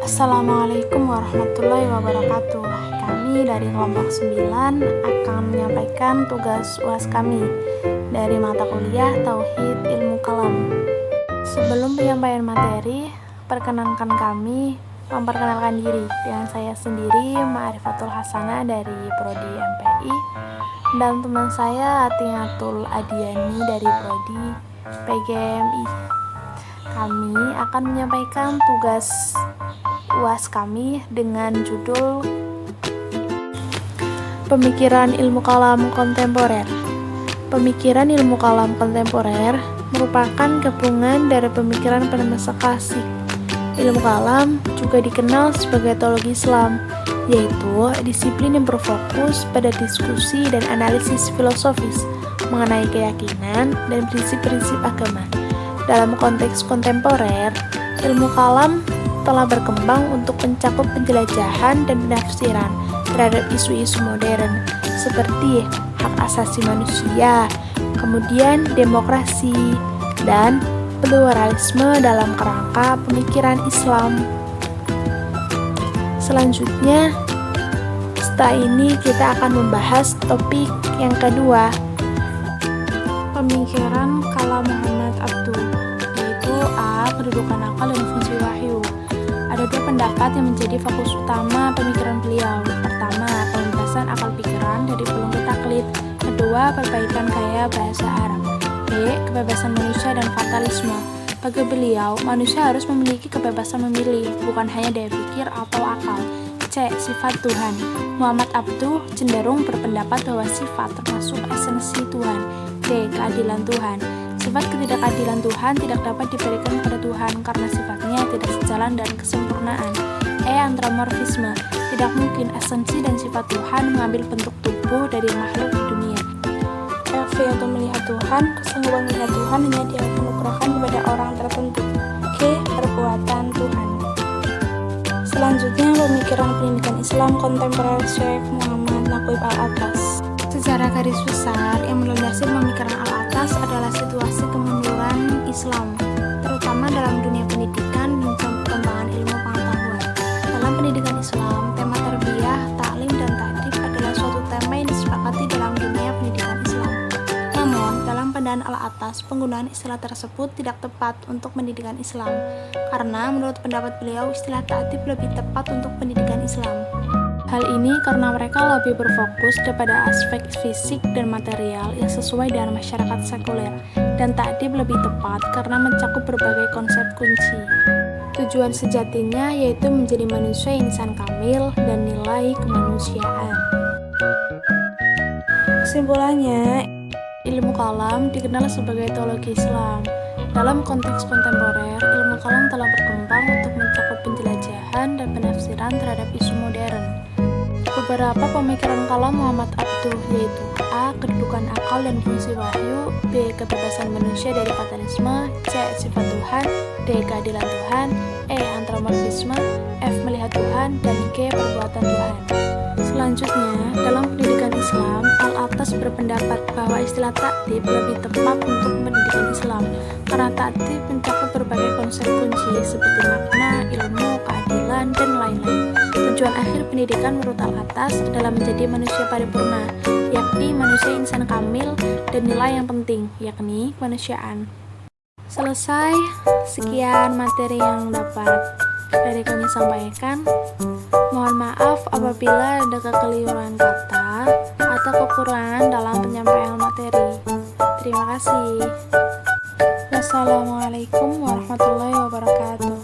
Assalamualaikum warahmatullahi wabarakatuh. Kami dari kelompok 9 akan menyampaikan tugas UAS kami dari mata kuliah Tauhid Ilmu Kalam. Sebelum penyampaian materi, perkenankan kami memperkenalkan diri dengan saya sendiri, Ma'rifatul Hasanah dari Prodi MPI, dan teman saya Atinatul Adiani dari Prodi PGMI. Kami akan menyampaikan tugas UAS kami dengan judul Pemikiran Ilmu Kalam Kontemporer. Pemikiran ilmu kalam kontemporer merupakan gabungan dari pemikiran pada masa klasik. Ilmu kalam juga dikenal sebagai teologi Islam, yaitu disiplin yang berfokus pada diskusi dan analisis filosofis mengenai keyakinan dan prinsip-prinsip agama. Dalam konteks kontemporer, ilmu kalam telah berkembang untuk mencakup penjelajahan dan penafsiran terhadap isu-isu modern seperti hak asasi manusia, kemudian demokrasi, dan pluralisme dalam kerangka pemikiran Islam. Selanjutnya, setelah ini kita akan membahas topik yang kedua, pemikiran kalam Muhammad Abduh, yaitu A. Kedudukan akal dan fungsi wahyu. Ada dua pendapat yang menjadi fokus utama pemikiran beliau. Pertama, pembebasan akal pikiran dari belenggu taklid. Kedua, perbaikan gaya bahasa Arab. B. Kebebasan manusia dan fatalisme. Bagi beliau, manusia harus memiliki kebebasan memilih, bukan hanya daya pikir atau akal. C. Sifat Tuhan. Muhammad Abduh cenderung berpendapat bahwa sifat termasuk esensi Tuhan. D. Keadilan Tuhan. Sifat ketidakadilan Tuhan tidak dapat diberikan kepada Tuhan karena sifatnya tidak sejalan dan kesempurnaan. E. Antropomorfisme. Tidak mungkin esensi dan sifat Tuhan mengambil bentuk tubuh dari makhluk di dunia. F. Untuk melihat Tuhan, kesungguhan melihat Tuhan hanya dianugerahkan kepada orang tertentu. G. Perbuatan Tuhan. Selanjutnya, pemikiran pendidikan Islam kontemporer Syekh Muhammad Naqib Al-Atas. Secara garis besar, yang melandasi pemikiran Al-Atas adalah situasi kemunduran Islam, terutama dalam dunia pendidikan dan pengembangan ilmu pengetahuan. Dalam pendidikan Islam, tema tarbiyah, taklim, dan ta'dib adalah suatu tema yang disepakati dalam dunia pendidikan Islam. Namun, dalam pandangan Al-Atas, penggunaan istilah tersebut tidak tepat untuk pendidikan Islam, karena menurut pendapat beliau, istilah ta'dib lebih tepat untuk pendidikan Islam. Hal ini karena mereka lebih berfokus kepada aspek fisik dan material yang sesuai dengan masyarakat sekuler, dan ta'dib lebih tepat karena mencakup berbagai konsep kunci. Tujuan sejatinya yaitu menjadi manusia yang insan kamil dan nilai kemanusiaan. Kesimpulannya, ilmu kalam dikenal sebagai teologi Islam. Dalam konteks kontemporer, ilmu kalam telah berkembang untuk mencakup penjelajahan dan penafsiran terhadap isu modern. Beberapa pemikiran kalam Muhammad Abduh yaitu A. Kedudukan akal dan fungsi wahyu. B. Kebebasan manusia dari fatalisme. C. Sifat Tuhan. D. Keadilan Tuhan. E. Antropomorfisme. F. Melihat Tuhan. Dan G. Perbuatan Tuhan. Selanjutnya, dalam pendidikan Islam, Al-Atas berpendapat bahwa istilah ta'dib lebih tepat untuk pendidikan Islam karena ta'dib mencakup berbagai konsep kunci seperti makna, ilmu, keadilan, dan lain-lain. Tujuan akhir pendidikan menurut Al-Atas adalah menjadi manusia paripurna, yakni manusia insan kamil dan nilai yang penting, yakni kemanusiaan. Selesai, sekian materi yang dapat dari kami sampaikan. Mohon maaf apabila ada kekeliruan kata atau kekurangan dalam penyampaian materi. Terima kasih. Wassalamualaikum warahmatullahi wabarakatuh.